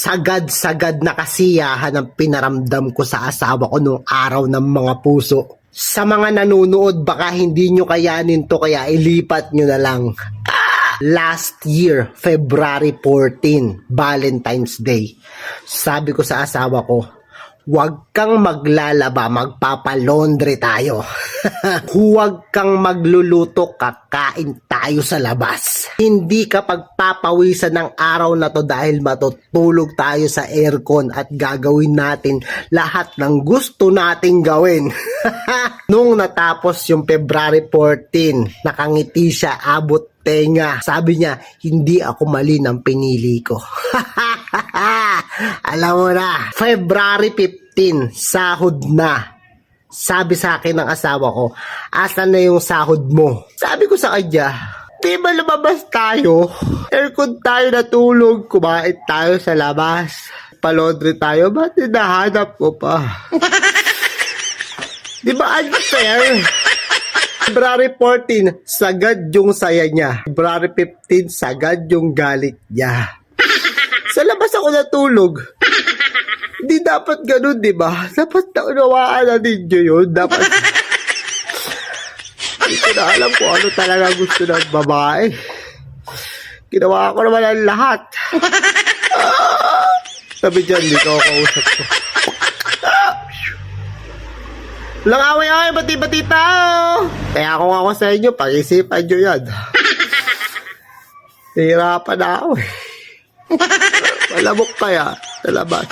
Sagad-sagad na kasiyahan ang pinaramdam ko sa asawa ko noong araw ng mga puso. Sa mga nanonood, baka hindi nyo kayanin to kaya ilipat nyo na lang. Last year, February 14, Valentine's Day. Sabi ko sa asawa ko, huwag kang maglalaba, magpapalaundry tayo. Huwag kang magluluto, kakain tayo sa labas. Hindi ka pagpapawisan ng araw na to dahil matutulog tayo sa aircon at gagawin natin lahat ng gusto nating gawin. Nung natapos yung February 14, nakangiti siya, abot tenga. Sabi niya, hindi ako mali ng pinili ko. Alam mo na, February 15, sahod na. Sabi sa akin ng asawa ko, asan na yung sahod mo? Sabi ko sa kanya, di ba lumabas tayo? Aircon tayo natulog, kumain tayo sa labas. Palondre tayo, ba't hinahanap ko pa? Di ba unfair? February 14, sagad yung saya niya. February 15, sagad yung galit niya. Sa labas ako natulog. Hindi dapat ganun, di ba? Dapat naunawaan na ninyo yun. Dapat... Hindi ko na alam kung ano talaga gusto ng babae. Ginawa ko naman ang lahat. Sabi dyan, hindi ko kausap ko. Walang away-away, bati-bati tao. Kaya kung ako sa inyo, pag-isipan nyo yan. Hirapan na ako eh. Malamok kaya sa labas.